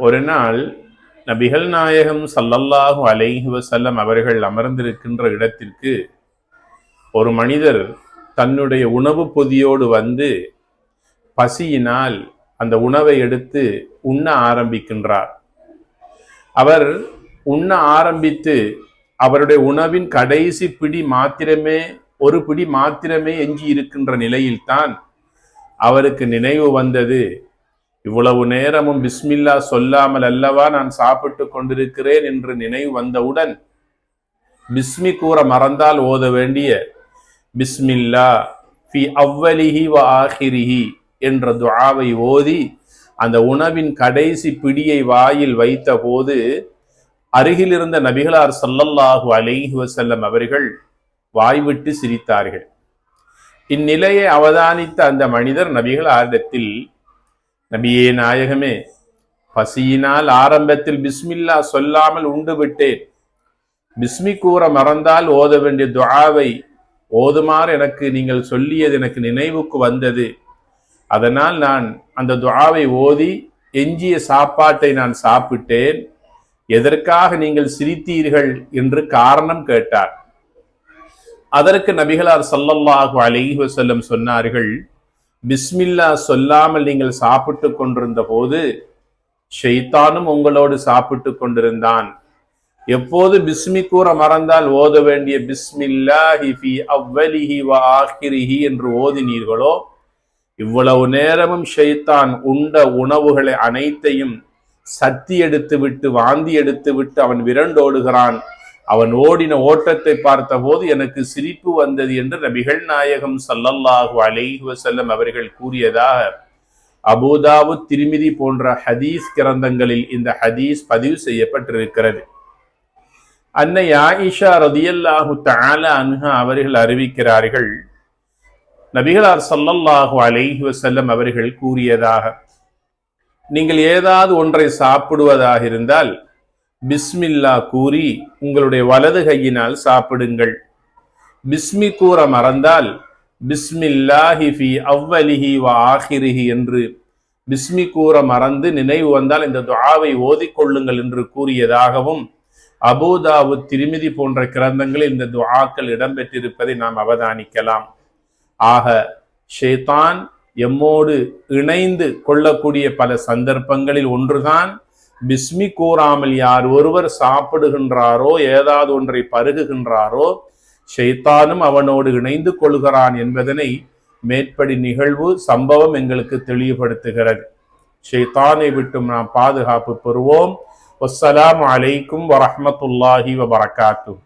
ஒரு நாள் நபிகள் நாயகம் ஸல்லல்லாஹு அலைஹி வஸல்லம் அவர்கள் அமர்ந்திருக்கின்ற இடத்திற்கு ஒரு மனிதர் தன்னுடைய உணவு பொதியோடு வந்து பசியினால் அந்த உணவை எடுத்து உண்ண ஆரம்பிக்கின்றார். அவர் உண்ண ஆரம்பித்து அவருடைய உணவின் கடைசி பிடி மாத்திரமே, ஒரு பிடி மாத்திரமே எஞ்சி இருக்கின்ற நிலையில்தான் அவருக்கு நினைவு வந்தது, இவ்வளவு நேரமும் பிஸ்மில்லா சொல்லாமல் அல்லவா நான் சாப்பிட்டு கொண்டிருக்கிறேன் என்று நினைவு வந்தவுடன் பிஸ்மி கூற மறந்தால் ஓத வேண்டிய பிஸ்மில்லா ஃபி அவ்வலிஹி வ ஆஹிரிஹி என்ற துஆவை ஓதி அந்த உணவின் கடைசி பிடியை வாயில் வைத்த போது அருகில் இருந்த நபிகளார் ஸல்லல்லாஹு அலைஹி வஸல்லம் அவர்கள் வாய்விட்டு சிரித்தார்கள். இந்நிலையை அவதானித்த அந்த மனிதர் நபிகளாரிடத்தில், நபியே நாயகமே, பசியினால் ஆரம்பத்தில் பிஸ்மில்லா சொல்லாமல் உண்டு விட்டேன். பிஸ்மி கூற மறந்தால் ஓத வேண்டிய துஆவை ஓதுமாறு எனக்கு நீங்கள் சொல்லியது எனக்கு நினைவுக்கு வந்தது. அதனால் நான் அந்த துஆவை ஓதி எஞ்சிய சாப்பாட்டை நான் சாப்பிட்டேன். எதற்காக நீங்கள் சிரித்தீர்கள் என்று காரணம் கேட்டார். அதற்கு நபிகளார் ஸல்லல்லாஹு அலைஹி வஸல்லம் சொன்னார்கள், பிஸ்மில்லா சொல்லாமல் நீங்கள் சாப்பிட்டு கொண்டிருந்த போது ஷைத்தானும் உங்களோடு சாப்பிட்டு கொண்டிருந்தான். எப்போது பிஸ்மி கூற மறந்தால் ஓத வேண்டிய பிஸ்மில்லாஹி ஃபி அவ்வலிஹி வ ஆஹிரிஹி என்று ஓதினீர்களோ, இவ்வளவு நேரமும் ஷைத்தான் உண்ட உணவுகளை அனைத்தையும் சத்தி எடுத்து விட்டு வாந்தி எடுத்து விட்டு அவன் விரண்டோடுகிறான். அவன் ஓடின ஓட்டத்தை பார்த்த போது எனக்கு சிரிப்பு வந்தது என்று நபிகள் நாயகம் ஸல்லல்லாஹு அலைஹி வஸல்லம் அவர்கள் கூறியதாக அபூ தாவூத், திர்மிதி போன்ற ஹதீஸ் கிரந்தங்களில் இந்த ஹதீஸ் பதிவு செய்யப்பட்டிருக்கிறது. அன்னை ஆயிஷா ரலியல்லாஹு தஆலா அன்ஹா அவர்கள் அறிவிக்கிறார்கள், நபிகளார் ஸல்லல்லாஹு அலைஹி வஸல்லம் அவர்கள் கூறியதாக, நீங்கள் ஏதாவது ஒன்றை சாப்பிடுவதாக இருந்தால் பிஸ்மில்லா கூறி உங்களுடைய வலது கையினால் சாப்பிடுங்கள். பிஸ்மி கூற மறந்தால் பிஸ்மில்லாஹி ஃபி அவ்வலிஹி வ ஆஹிரிஹி என்று பிஸ்மி கூற மறந்து நினைவு வந்தால் இந்த துஆவை ஓதிக்கொள்ளுங்கள் என்று கூறியதாகவும் அபூ தாவூத், திர்மிதி போன்ற கிரந்தங்களில் இந்த துஆக்கள் இடம்பெற்றிருப்பதை நாம் அவதானிக்கலாம். ஆக ஷைத்தான் எம்மோடு இணைந்து கொள்ளக்கூடிய பல சந்தர்ப்பங்களில் ஒன்றுதான் பிஸ்மி கூறாமல் யார் ஒருவர் சாப்பிடுகின்றாரோ, ஏதாவது ஒன்றை பருகுகின்றாரோ, ஷைத்தானும் அவனோடு இணைந்து கொள்கிறான் என்பதனை மேற்படி நிகழ்வு சம்பவம் எங்களுக்கு தெளிவுபடுத்துகிறது. ஷைத்தானை விட்டும் நாம் பாதுகாப்பு பெறுவோம். வஸ்ஸலாமு அலைக்கும் வரஹ்மத்துல்லாஹி வபரகாத்துஹு.